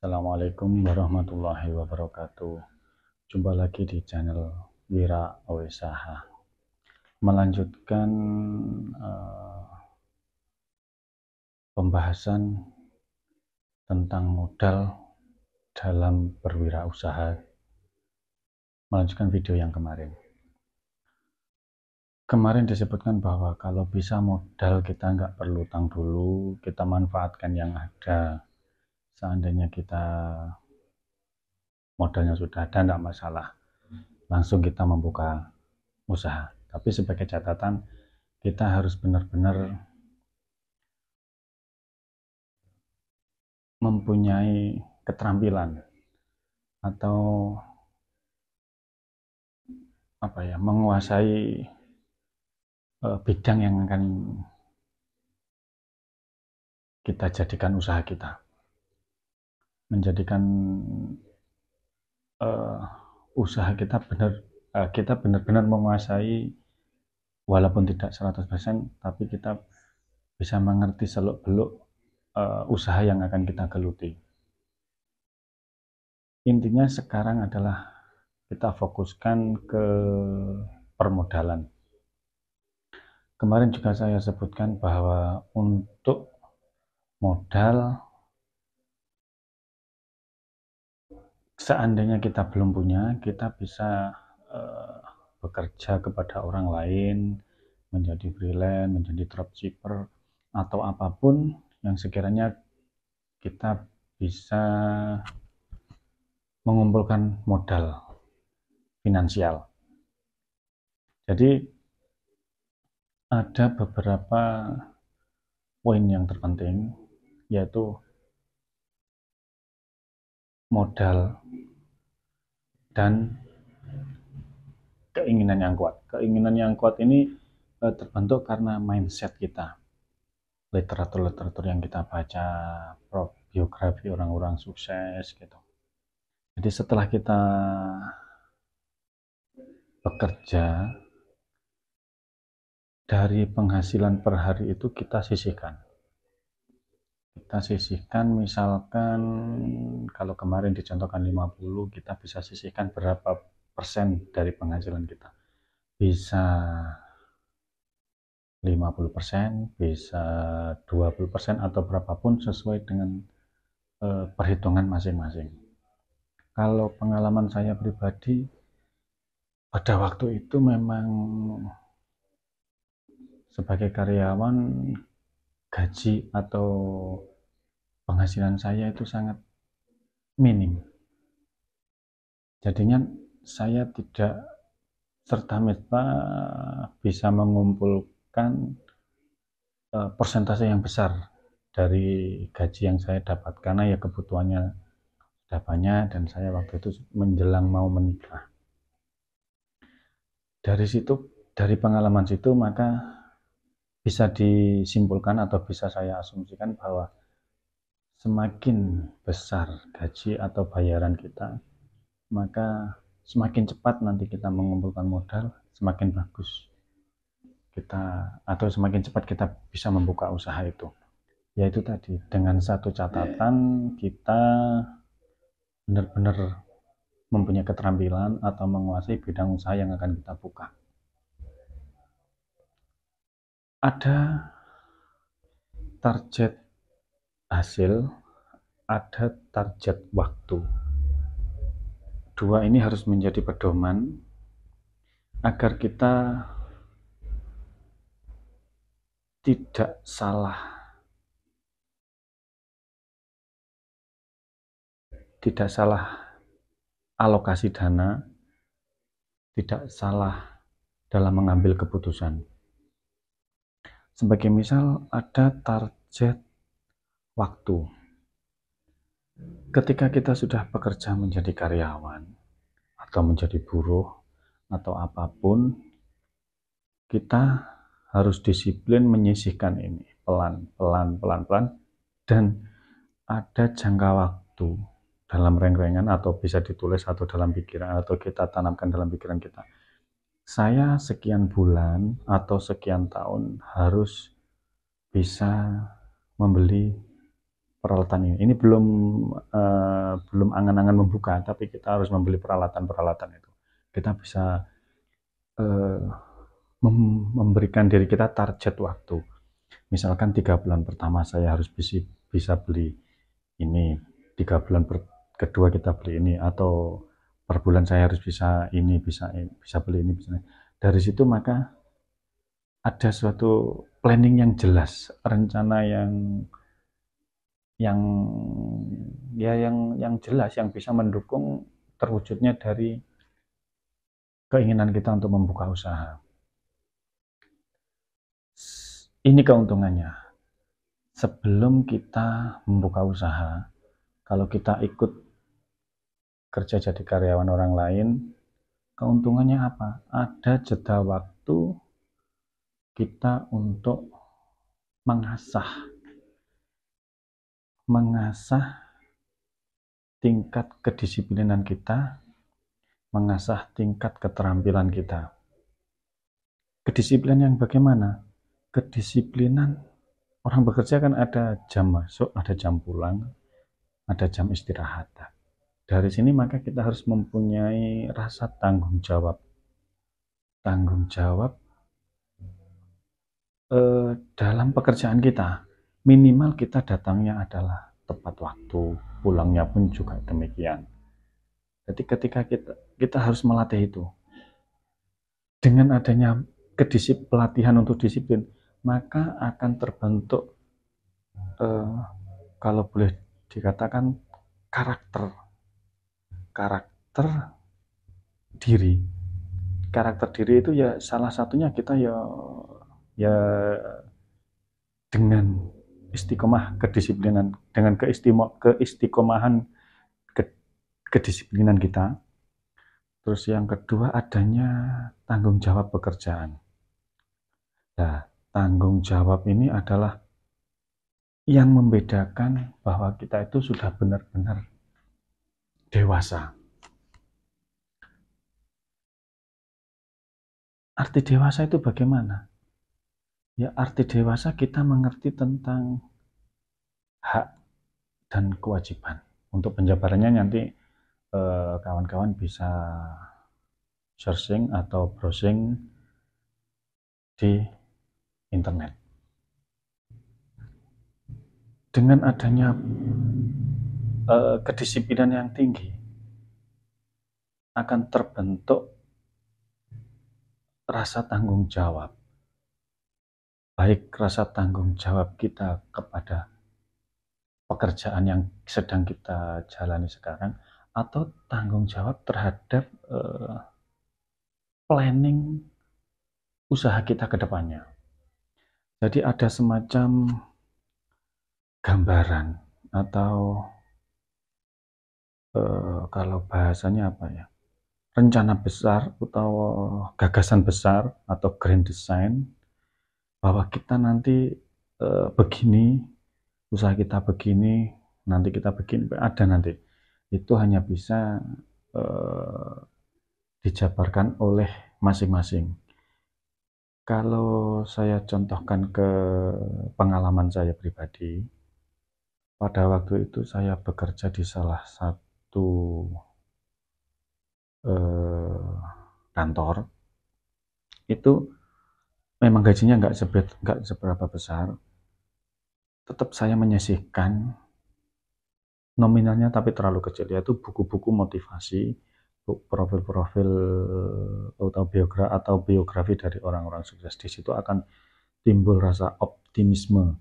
Assalamualaikum warahmatullahi wabarakatuh. Jumpa lagi di channel Wira Usaha. Melanjutkan eh, pembahasan tentang modal dalam berwirausaha. Melanjutkan video yang kemarin. Kemarin disebutkan bahwa kalau bisa modal kita nggak perlu utang dulu, kita manfaatkan yang ada. Seandainya kita modalnya sudah ada, nggak masalah. Langsung kita membuka usaha. Tapi sebagai catatan, kita harus benar-benar mempunyai keterampilan atau menguasai bidang yang akan kita jadikan usaha kita, menjadikan uh, usaha kita benar-benar menguasai, walaupun tidak 100%, tapi kita bisa mengerti seluk-beluk usaha yang akan kita geluti. Intinya sekarang adalah kita fokuskan ke permodalan. Kemarin juga saya sebutkan bahwa untuk modal, seandainya kita belum punya, kita bisa bekerja kepada orang lain, menjadi freelance, menjadi dropshipper, atau apapun yang sekiranya kita bisa mengumpulkan modal finansial. Jadi ada beberapa poin yang terpenting, yaitu modal dan keinginan yang kuat. Keinginan yang kuat ini terbentuk karena mindset kita, literatur-literatur yang kita baca, biografi orang-orang sukses gitu. Jadi setelah kita bekerja, dari penghasilan per hari itu kita sisihkan. Kita sisihkan, misalkan kalau kemarin dicontohkan 50, kita bisa sisihkan berapa persen dari penghasilan kita. Bisa 50%, bisa 20%, atau berapapun sesuai dengan perhitungan masing-masing. Kalau pengalaman saya pribadi, pada waktu itu memang sebagai karyawan, gaji atau penghasilan saya itu sangat minim. Jadinya saya tidak serta-merta bisa mengumpulkan persentase yang besar dari gaji yang saya dapat, karena ya kebutuhannya sudah banyak dan saya waktu itu menjelang mau menikah. Dari pengalaman situ, maka bisa disimpulkan atau bisa saya asumsikan bahwa semakin besar gaji atau bayaran kita, maka semakin cepat nanti kita mengumpulkan modal, semakin bagus kita, atau semakin cepat kita bisa membuka usaha itu. Yaitu tadi, dengan satu catatan, kita benar-benar mempunyai keterampilan atau menguasai bidang usaha yang akan kita buka. Ada target hasil, ada target waktu. Dua ini harus menjadi pedoman agar kita tidak salah alokasi dana, tidak salah dalam mengambil keputusan. Sebagai misal, ada target waktu. Ketika kita sudah bekerja menjadi karyawan atau menjadi buruh atau apapun, kita harus disiplin menyisihkan ini pelan-pelan, dan ada jangka waktu dalam rengrengan, atau bisa ditulis atau dalam pikiran, atau kita tanamkan dalam pikiran kita. Saya sekian bulan atau sekian tahun harus bisa membeli peralatan ini. Ini belum angan-angan membuka, tapi kita harus membeli peralatan-peralatan itu. Kita bisa eh, memberikan diri kita target waktu. Misalkan 3 bulan pertama saya harus bisa beli ini, 3 bulan kedua kita beli ini, atau per bulan saya harus bisa ini, bisa beli ini, bisa ini. Dari situ maka ada suatu planning yang jelas, rencana yang yang jelas, yang bisa mendukung terwujudnya dari keinginan kita untuk membuka usaha. Ini keuntungannya. Sebelum kita membuka usaha, kalau kita ikut kerja jadi karyawan orang lain, keuntungannya apa? Ada jeda waktu kita untuk mengasah tingkat kedisiplinan kita, mengasah tingkat keterampilan kita. Kedisiplinan yang bagaimana? Kedisiplinan orang bekerja kan ada jam masuk, ada jam pulang, ada jam istirahat. Dari sini maka kita harus mempunyai rasa tanggung jawab. Tanggung jawab dalam pekerjaan kita. Minimal kita datangnya adalah tepat waktu, pulangnya pun juga demikian. Jadi ketika kita harus melatih itu. Dengan adanya pelatihan untuk disiplin, maka akan terbentuk kalau boleh dikatakan karakter diri. Karakter diri itu ya salah satunya kita ya dengan istiqomah kedisiplinan, dengan keistiqomahan kedisiplinan kita. Terus yang kedua adanya tanggung jawab pekerjaan. Nah, tanggung jawab ini adalah yang membedakan bahwa kita itu sudah benar-benar dewasa. Arti dewasa itu bagaimana? Ya, arti dewasa kita mengerti tentang hak dan kewajiban. Untuk penjabarannya nanti kawan-kawan bisa searching atau browsing di internet. Dengan adanya kedisiplinan yang tinggi, akan terbentuk rasa tanggung jawab. Baik rasa tanggung jawab kita kepada pekerjaan yang sedang kita jalani sekarang, atau tanggung jawab terhadap planning usaha kita ke depannya. Jadi ada semacam gambaran atau kalau bahasanya apa ya, rencana besar atau gagasan besar atau grand design, bahwa kita nanti begini, usaha kita begini, nanti kita begini, ada nanti. Itu hanya bisa dijabarkan oleh masing-masing. Kalau saya contohkan ke pengalaman saya pribadi, pada waktu itu saya bekerja di salah satu kantor. Itu memang gajinya nggak seberapa besar, tetap saya menyisihkan nominalnya tapi terlalu kecil, yaitu buku-buku motivasi, profil-profil atau biografi dari orang-orang sukses. Di situ akan timbul rasa optimisme,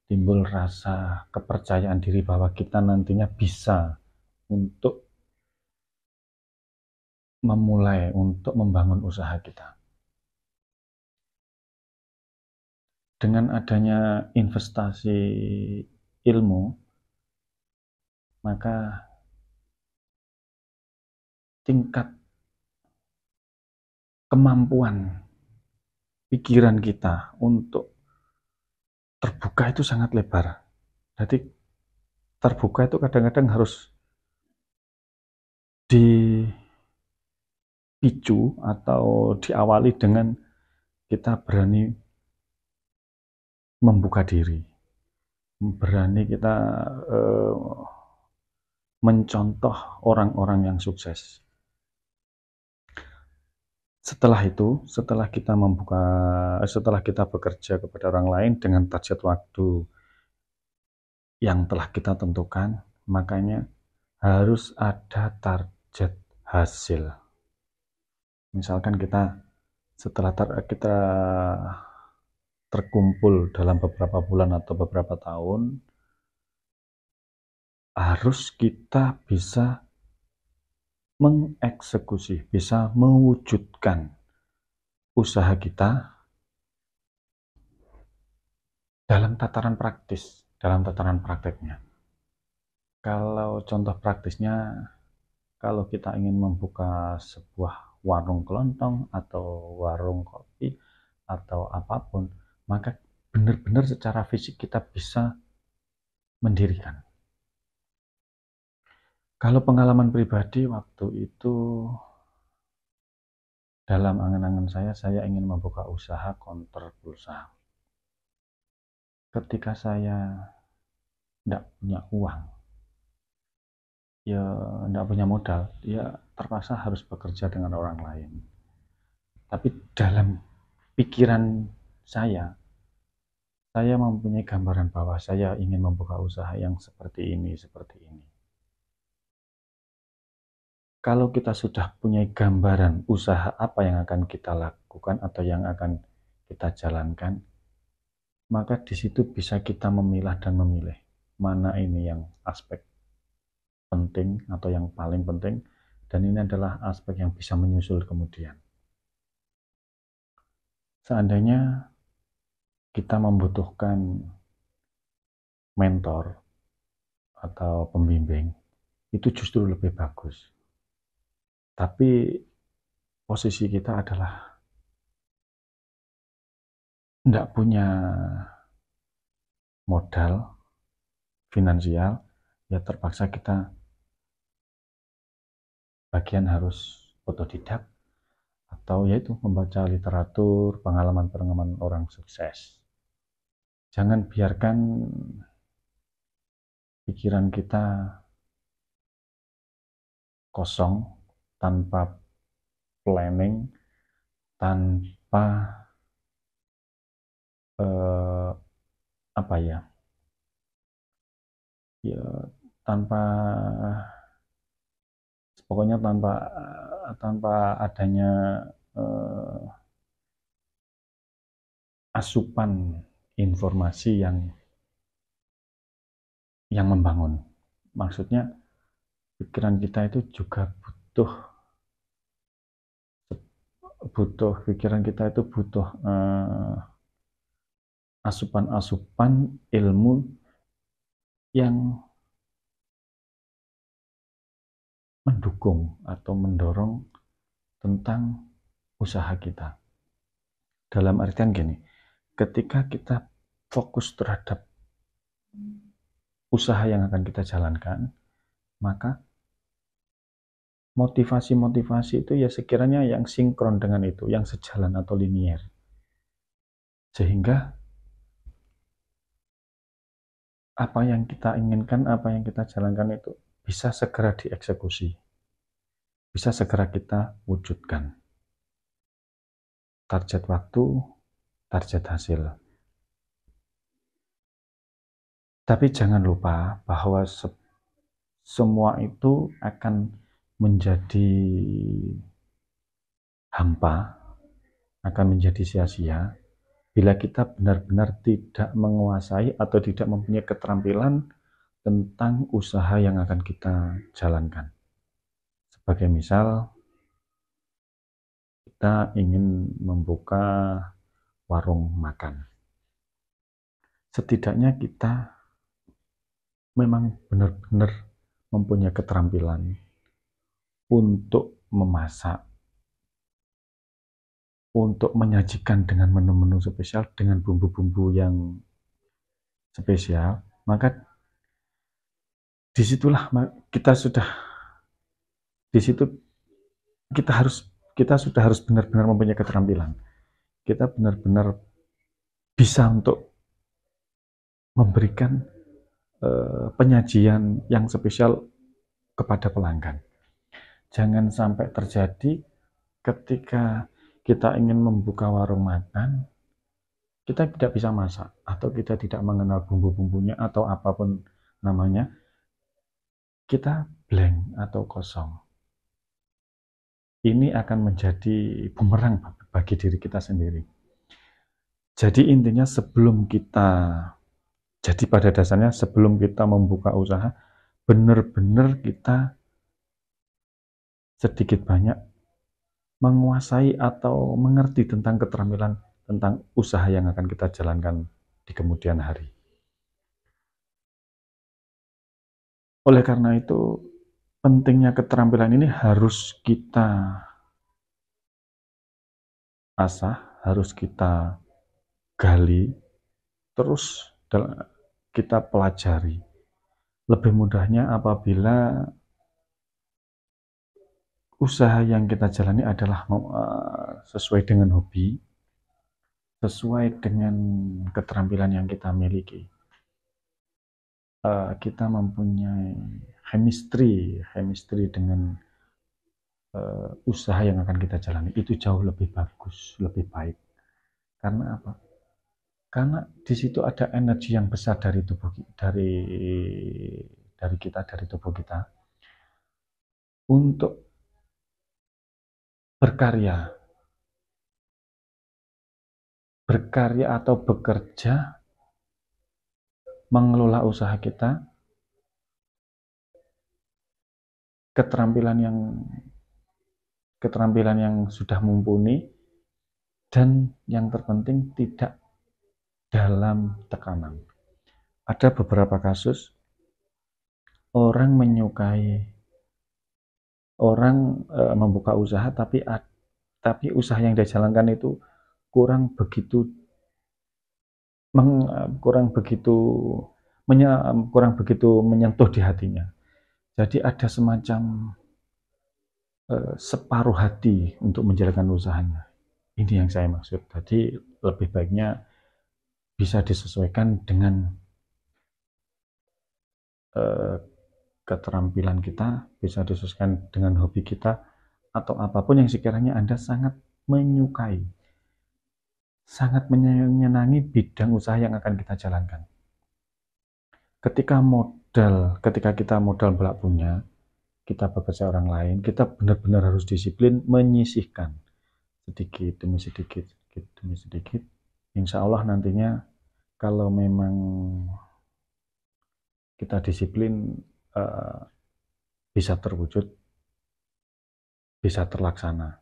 timbul rasa kepercayaan diri bahwa kita nantinya bisa untuk memulai, untuk membangun usaha kita. Dengan adanya investasi ilmu, maka tingkat kemampuan pikiran kita untuk terbuka itu sangat lebar. Jadi terbuka itu kadang-kadang harus dipicu atau diawali dengan kita berani membuka diri. berani kita mencontoh orang-orang yang sukses. Setelah itu, setelah kita bekerja kepada orang lain dengan target waktu yang telah kita tentukan, makanya harus ada target hasil. Misalkan setelah kita terkumpul dalam beberapa bulan atau beberapa tahun, harus kita bisa mengeksekusi, bisa mewujudkan usaha kita dalam tataran praktis, dalam tataran prakteknya. Kalau contoh praktisnya, kalau kita ingin membuka sebuah warung kelontong atau warung kopi atau apapun, maka benar-benar secara fisik kita bisa mendirikan. Kalau pengalaman pribadi waktu itu, dalam angan-angan saya ingin membuka usaha konter pulsa. Ketika saya tidak punya uang, ya tidak punya modal, ya terpaksa harus bekerja dengan orang lain. Tapi dalam pikiran saya mempunyai gambaran bahwa saya ingin membuka usaha yang seperti ini, seperti ini. Kalau kita sudah punya gambaran usaha apa yang akan kita lakukan atau yang akan kita jalankan, maka di situ bisa kita memilah dan memilih mana ini yang aspek penting atau yang paling penting, dan ini adalah aspek yang bisa menyusul kemudian. Seandainya kita membutuhkan mentor atau pembimbing, itu justru lebih bagus. Tapi posisi kita adalah tidak punya modal finansial, ya terpaksa kita bagian harus otodidak atau yaitu membaca literatur, pengalaman-pengalaman orang sukses. Jangan biarkan pikiran kita kosong, tanpa planning, tanpa apa ya, tanpa pokoknya tanpa adanya asupan informasi yang membangun. Maksudnya pikiran kita itu juga pikiran kita itu butuh asupan-asupan ilmu yang mendukung atau mendorong tentang usaha kita. Dalam artian gini, ketika kita fokus terhadap usaha yang akan kita jalankan, maka motivasi-motivasi itu ya sekiranya yang sinkron dengan itu, yang sejalan atau linier. Sehingga apa yang kita inginkan, apa yang kita jalankan itu bisa segera dieksekusi, bisa segera kita wujudkan. Target waktu, target hasil. Tapi jangan lupa bahwa semua itu akan menjadi hampa, akan menjadi sia-sia bila kita benar-benar tidak menguasai atau tidak mempunyai keterampilan tentang usaha yang akan kita jalankan. Sebagai misal, kita ingin membuka warung makan. Setidaknya kita memang benar-benar mempunyai keterampilan untuk memasak, untuk menyajikan dengan menu-menu spesial, dengan bumbu-bumbu yang spesial, maka disitulah kita sudah benar-benar mempunyai keterampilan. Kita benar-benar bisa untuk memberikan penyajian yang spesial kepada pelanggan. Jangan sampai terjadi ketika kita ingin membuka warung makan, kita tidak bisa masak, atau kita tidak mengenal bumbu-bumbunya, atau apapun namanya, kita blank atau kosong. Ini akan menjadi bumerang bagi diri kita sendiri. Jadi intinya jadi pada dasarnya sebelum kita membuka usaha, benar-benar kita sedikit banyak menguasai atau mengerti tentang keterampilan tentang usaha yang akan kita jalankan di kemudian hari. Oleh karena itu, pentingnya keterampilan ini harus kita asah, harus kita gali, terus kita pelajari. Lebih mudahnya apabila usaha yang kita jalani adalah sesuai dengan hobi, sesuai dengan keterampilan yang kita miliki. Kita mempunyai chemistry dengan usaha yang akan kita jalani, itu jauh lebih bagus, lebih baik. Karena apa? Karena di situ ada energi yang besar dari tubuh kita untuk berkarya atau bekerja, mengelola usaha kita, keterampilan yang sudah mumpuni, dan yang terpenting tidak dalam tekanan. Ada beberapa kasus orang membuka usaha, tapi usaha yang dia jalankan itu kurang begitu menyentuh di hatinya. Jadi ada semacam separuh hati untuk menjalankan usahanya. Ini yang saya maksud. Jadi lebih baiknya bisa disesuaikan dengan keterampilan kita, bisa disesuaikan dengan hobi kita, atau apapun yang sekiranya Anda sangat menyukai, sangat menyenangi bidang usaha yang akan kita jalankan. Ketika kita modal belak punya, kita bekerja orang lain, kita benar-benar harus disiplin menyisihkan sedikit demi sedikit, insya Allah nantinya kalau memang kita disiplin, bisa terwujud, bisa terlaksana.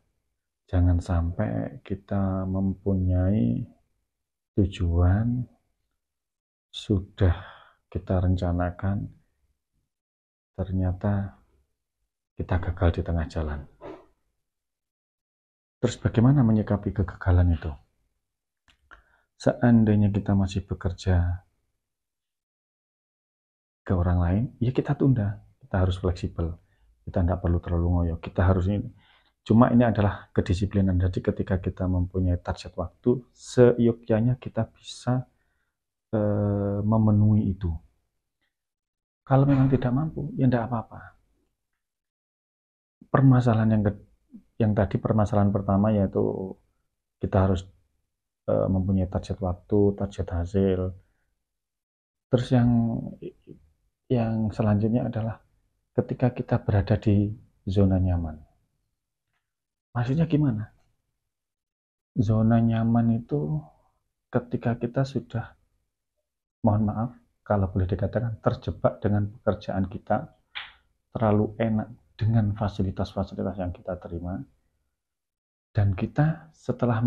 Jangan sampai kita mempunyai tujuan, sudah kita rencanakan, ternyata kita gagal di tengah jalan. Terus bagaimana menyikapi kegagalan itu? Seandainya kita masih bekerja ke orang lain, ya kita tunda. Kita harus fleksibel. Kita tidak perlu terlalu ngoyo. Kita harus ini. Cuma ini adalah kedisiplinan. Jadi ketika kita mempunyai target waktu, seyogyanya kita bisa memenuhi itu. Kalau memang tidak mampu, ya tidak apa-apa. Permasalahan permasalahan pertama yaitu kita harus mempunyai target waktu, target hasil. Terus yang selanjutnya adalah ketika kita berada di zona nyaman. Maksudnya gimana? Zona nyaman itu ketika kita sudah, mohon maaf kalau boleh dikatakan, terjebak dengan pekerjaan kita, terlalu enak dengan fasilitas-fasilitas yang kita terima, dan kita setelah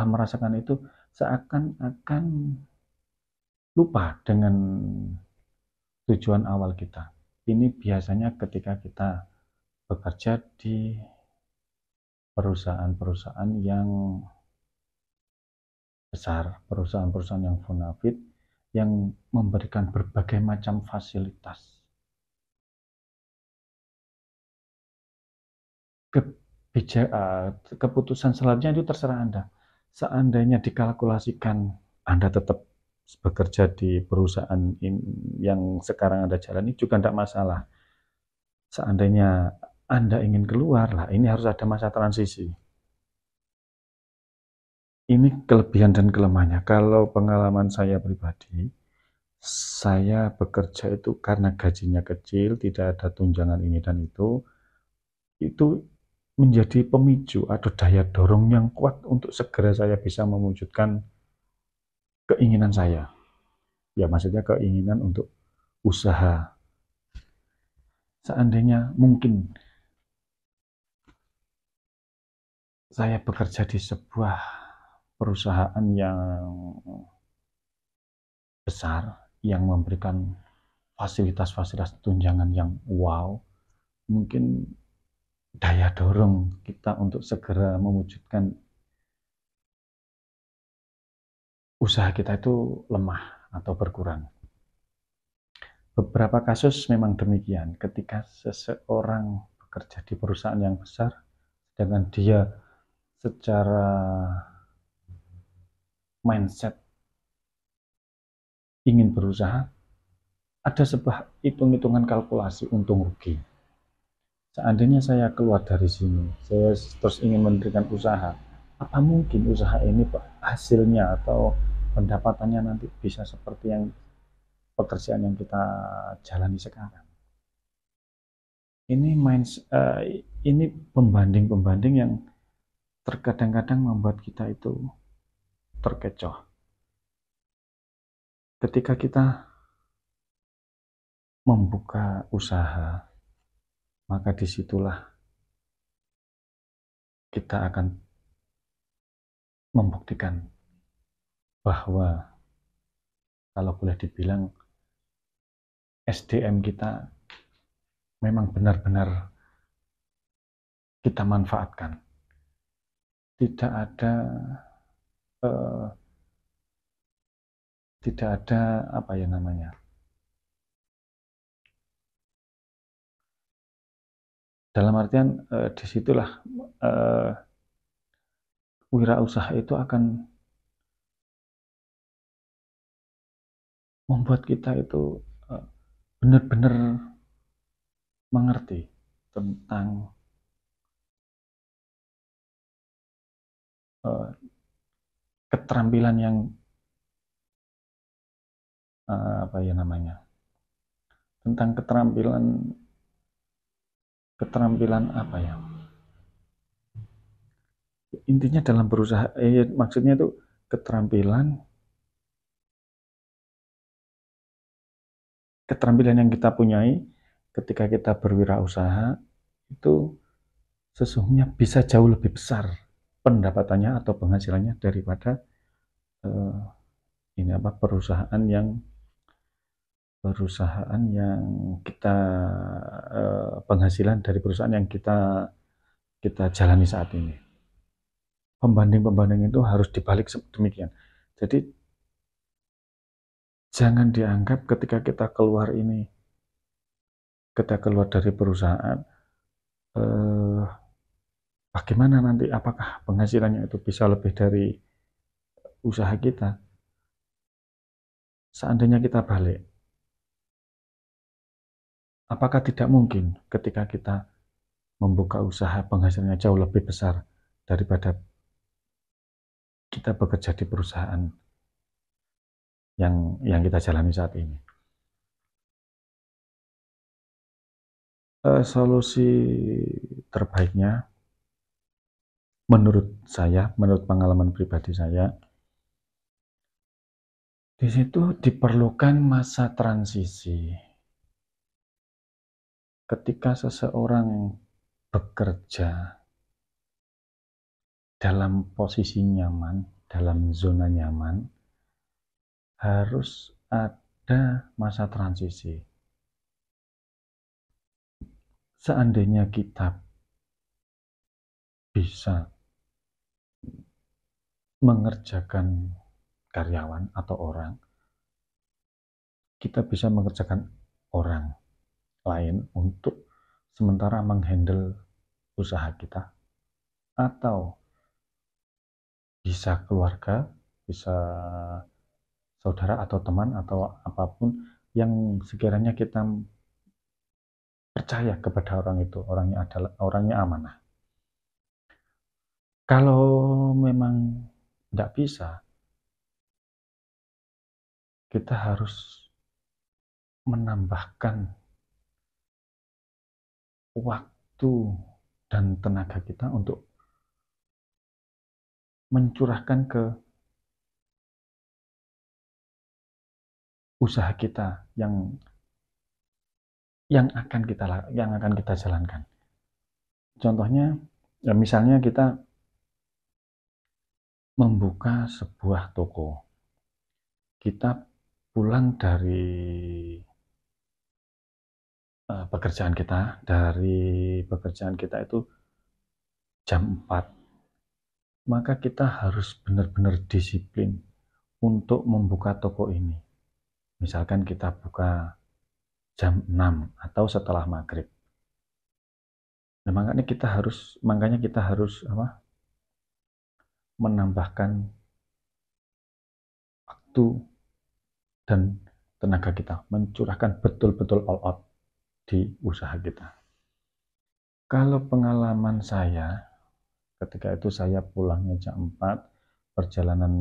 merasakan itu seakan-akan lupa dengan tujuan awal kita. Ini biasanya ketika kita bekerja di perusahaan-perusahaan yang besar, perusahaan-perusahaan yang bonafit, yang memberikan berbagai macam fasilitas. Keputusan selanjutnya itu terserah Anda. Seandainya dikalkulasikan Anda tetap bekerja di perusahaan yang sekarang Anda jalani juga tidak masalah. Seandainya Anda ingin keluar, lah ini harus ada masa transisi. Ini kelebihan dan kelemahannya. Kalau pengalaman saya pribadi, saya bekerja itu karena gajinya kecil, tidak ada tunjangan ini dan itu menjadi pemicu atau daya dorong yang kuat untuk segera saya bisa mewujudkan keinginan saya. Ya maksudnya keinginan untuk usaha. Seandainya mungkin saya bekerja di sebuah perusahaan yang besar, yang memberikan fasilitas-fasilitas tunjangan yang wow, mungkin daya dorong kita untuk segera mewujudkan usaha kita itu lemah atau berkurang. Beberapa kasus memang demikian. Ketika seseorang bekerja di perusahaan yang besar, sedangkan dia secara mindset ingin berusaha, ada sebuah hitung-hitungan kalkulasi untung rugi. Seandainya saya keluar dari sini, saya terus ingin mendirikan usaha, apa mungkin usaha ini hasilnya atau pendapatannya nanti bisa seperti yang pekerjaan yang kita jalani sekarang? Ini pembanding-pembanding yang terkadang-kadang membuat kita itu terkecoh. Ketika kita membuka usaha, maka disitulah kita akan membuktikan bahwa kalau boleh dibilang SDM kita memang benar-benar kita manfaatkan. Tidak ada apa ya namanya, dalam artian disitulah wirausaha itu akan membuat kita itu benar-benar mengerti tentang keterampilan yang apa ya namanya, tentang keterampilan apa ya, intinya dalam berusaha, maksudnya itu keterampilan yang kita punyai ketika kita berwirausaha itu sesungguhnya bisa jauh lebih besar pendapatannya atau penghasilannya daripada perusahaan yang kita penghasilan dari perusahaan yang kita jalani saat ini. Pembanding-pembanding itu harus dibalik demikian. Jadi jangan dianggap ketika kita keluar dari perusahaan, bagaimana nanti, apakah penghasilannya itu bisa lebih dari usaha kita. Seandainya kita balik, apakah tidak mungkin ketika kita membuka usaha penghasilannya jauh lebih besar daripada kita bekerja di perusahaan yang kita jalani saat ini? Solusi terbaiknya menurut saya, menurut pengalaman pribadi saya, di situ diperlukan masa transisi. Ketika seseorang bekerja dalam posisi nyaman, dalam zona nyaman, harus ada masa transisi. Seandainya kita bisa mengerjakan karyawan atau orang, kita bisa mengerjakan orang lain untuk sementara menghandle usaha kita, atau bisa keluarga, bisa saudara atau teman atau apapun yang sekiranya kita percaya kepada orang itu, orangnya amanah. Kalau memang tidak bisa, kita harus menambahkan waktu dan tenaga kita untuk mencurahkan ke usaha kita yang akan kita jalankan. Contohnya, ya misalnya kita membuka sebuah toko. Kita pulang dari pekerjaan kita itu jam 4. Maka kita harus benar-benar disiplin untuk membuka toko ini. Misalkan kita buka jam 6 atau setelah maghrib. Nah, makanya kita harus menambahkan waktu dan tenaga kita, mencurahkan betul-betul all out di usaha kita. Kalau pengalaman saya, ketika itu saya pulangnya jam 4, perjalanan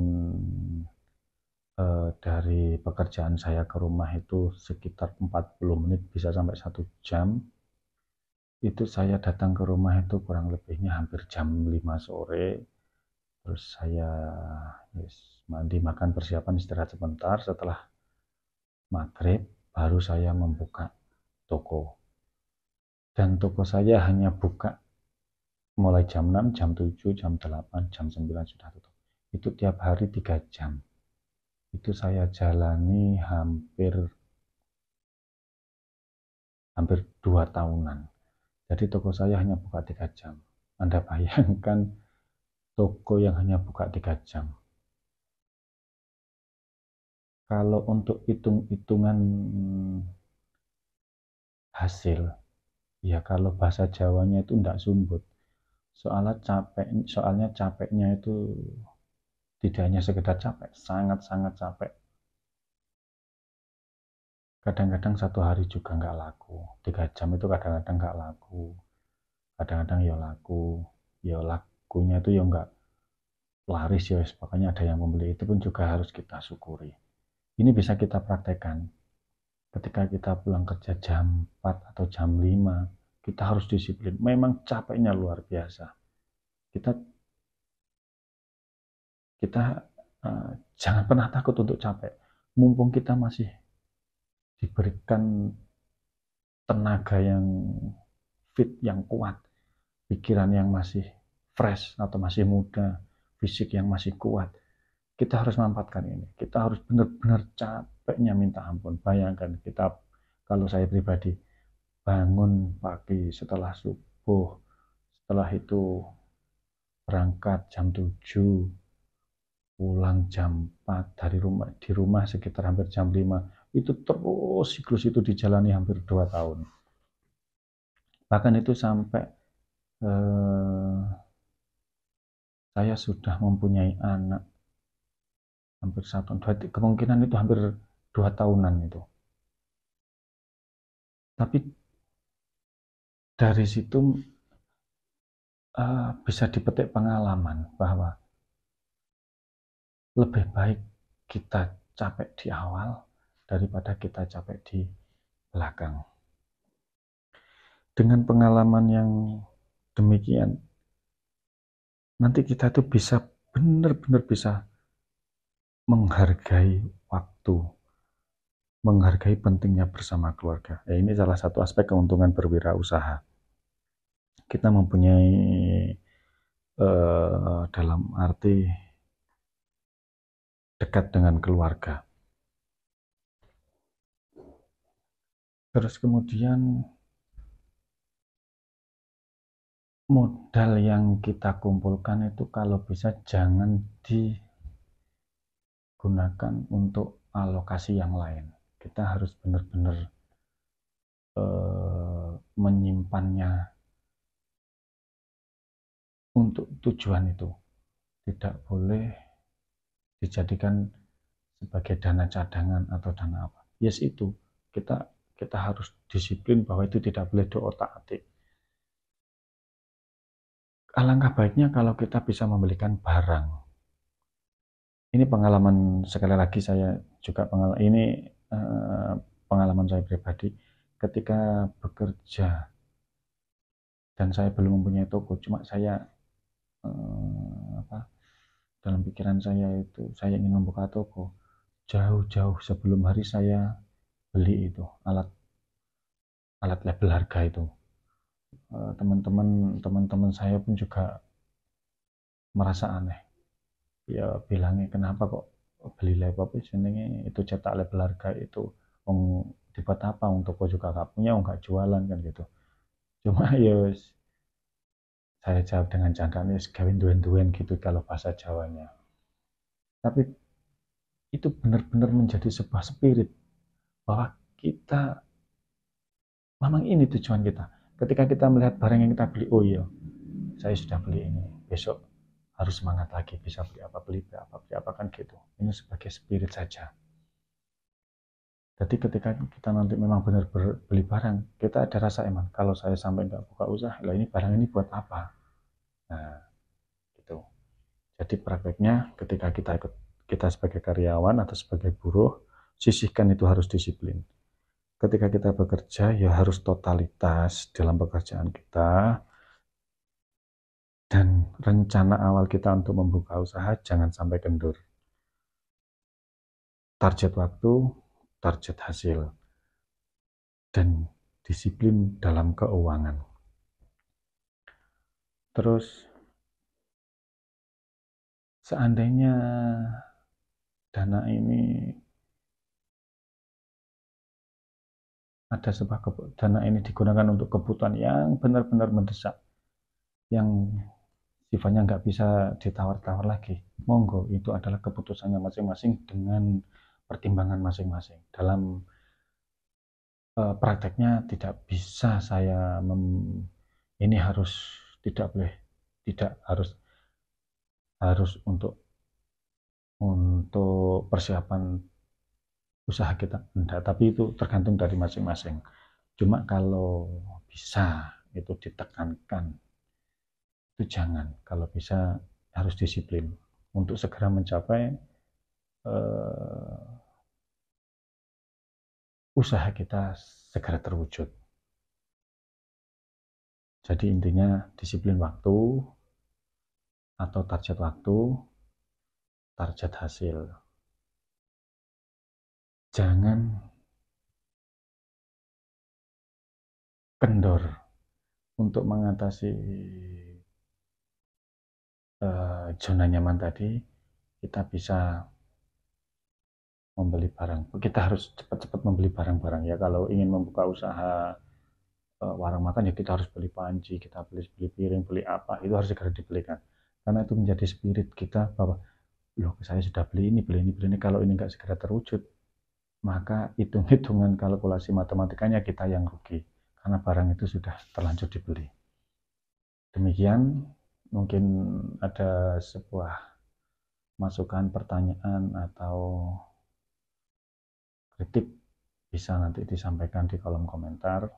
dari pekerjaan saya ke rumah itu sekitar 40 menit, bisa sampai 1 jam. Itu saya datang ke rumah itu kurang lebihnya hampir jam 5 sore. Terus saya mandi, makan, persiapan, istirahat sebentar. Setelah maghrib baru saya membuka toko. Dan toko saya hanya buka mulai jam 6, jam 7, jam 8, jam 9 sudah tutup. Itu tiap hari 3 jam. Itu saya jalani hampir 2 tahunan. Jadi toko saya hanya buka 3 jam. Anda bayangkan toko yang hanya buka 3 jam. Kalau untuk hitung-hitungan hasil, ya kalau bahasa Jawanya itu enggak sumbut. Soalnya capeknya itu tidak hanya sekedar capek, sangat-sangat capek. Kadang-kadang 1 hari juga nggak laku. 3 jam itu kadang-kadang nggak laku. Kadang-kadang ya laku. Ya lakunya itu ya nggak laris ya, pokoknya ada yang membeli. Itu pun juga harus kita syukuri. Ini bisa kita praktekkan. Ketika kita pulang kerja jam 4 atau jam 5, kita harus disiplin. Memang capeknya luar biasa. Kita jangan pernah takut untuk capek. Mumpung kita masih diberikan tenaga yang fit, yang kuat, pikiran yang masih fresh atau masih muda, fisik yang masih kuat, kita harus memanfaatkan ini. Kita harus benar-benar capeknya minta ampun. Bayangkan kita, kalau saya pribadi, bangun pagi setelah subuh, setelah itu berangkat jam 7, pulang jam 4, di rumah sekitar hampir jam 5, itu terus siklus itu dijalani hampir 2 tahun. Bahkan itu sampai saya sudah mempunyai anak hampir 1, kemungkinan itu hampir 2 tahunan itu. Tapi dari situ bisa dipetik pengalaman bahwa lebih baik kita capek di awal daripada kita capek di belakang. Dengan pengalaman yang demikian, nanti kita tuh bisa benar-benar bisa menghargai waktu, menghargai pentingnya bersama keluarga. Ini salah satu aspek keuntungan berwirausaha. Kita mempunyai dalam arti dekat dengan keluarga. Terus kemudian modal yang kita kumpulkan itu kalau bisa jangan digunakan untuk alokasi yang lain. Kita harus benar-benar menyimpannya untuk tujuan itu. Tidak boleh dijadikan sebagai dana cadangan atau dana apa. Yes, itu kita kita harus disiplin bahwa itu tidak boleh diotak-atik. Alangkah baiknya kalau kita bisa membelikan barang. Ini pengalaman, sekali lagi saya juga pengalaman saya pribadi ketika bekerja dan saya belum mempunyai toko, cuma saya dalam pikiran saya itu saya ingin membuka toko. Jauh-jauh sebelum hari saya beli itu alat alat label harga itu. Teman-teman saya pun juga merasa aneh. Ya bilangnya kenapa kok beli laptop itu cetak label harga itu dibuat apa untuk toko juga gak punya, gak jualan kan gitu. Cuma ya saya jawab dengan candaan, ya gawin duen-duen gitu kalau bahasa Jawanya. Tapi itu benar-benar menjadi sebuah spirit bahwa kita memang ini tujuan kita. Ketika kita melihat barang yang kita beli, oh iya, saya sudah beli ini, besok harus semangat lagi, bisa beli apa kan gitu. Ini sebagai spirit saja. Jadi ketika kita nanti memang benar beli barang, kita ada rasa eman. Kalau saya sampai nggak buka usaha, lah ini barang ini buat apa? Nah, gitu. Jadi prakteknya ketika kita sebagai karyawan atau sebagai buruh, sisihkan itu harus disiplin. Ketika kita bekerja, ya harus totalitas dalam pekerjaan kita, dan rencana awal kita untuk membuka usaha jangan sampai kendur. Target waktu, target hasil, dan disiplin dalam keuangan. Terus seandainya dana ini dana ini digunakan untuk kebutuhan yang benar-benar mendesak, yang sifatnya nggak bisa ditawar-tawar lagi, monggo, itu adalah keputusannya masing-masing dengan pertimbangan masing-masing. Dalam prakteknya tidak bisa saya ini harus, tidak boleh, tidak harus untuk persiapan usaha kita, enggak, tapi itu tergantung dari masing-masing. Cuma kalau bisa itu ditekankan, itu jangan, kalau bisa harus disiplin untuk segera mencapai usaha kita segera terwujud. Jadi intinya disiplin waktu atau target waktu, target hasil. Jangan kendor. Untuk mengatasi zona nyaman tadi, kita bisa membeli barang. Kita harus cepat-cepat membeli barang-barang ya. Kalau ingin membuka usaha warung makan, ya kita harus beli panci, kita beli piring, beli apa, itu harus segera dibelikan. Karena itu menjadi spirit kita bahwa, loh saya sudah beli ini, beli ini, kalau ini nggak segera terwujud, maka hitung-hitungan kalkulasi matematikanya kita yang rugi. Karena barang itu sudah terlanjur dibeli. Demikian, mungkin ada sebuah masukan, pertanyaan, atau kritik bisa nanti disampaikan di kolom komentar.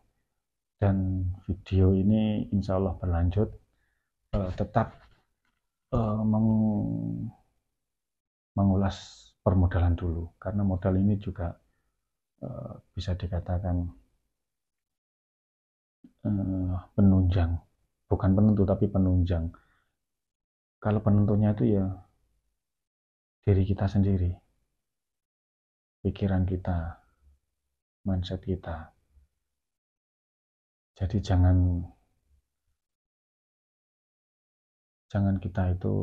Dan video ini insya Allah berlanjut, tetap mengulas permodalan dulu, karena modal ini juga bisa dikatakan penunjang, bukan penentu tapi penunjang. Kalau penentunya itu ya diri kita sendiri, pikiran kita, mindset kita. Jadi jangan kita itu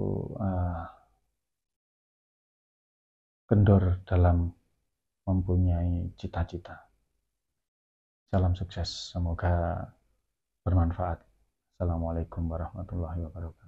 kendor dalam mempunyai cita-cita. Salam sukses, semoga bermanfaat. Assalamualaikum warahmatullahi wabarakatuh.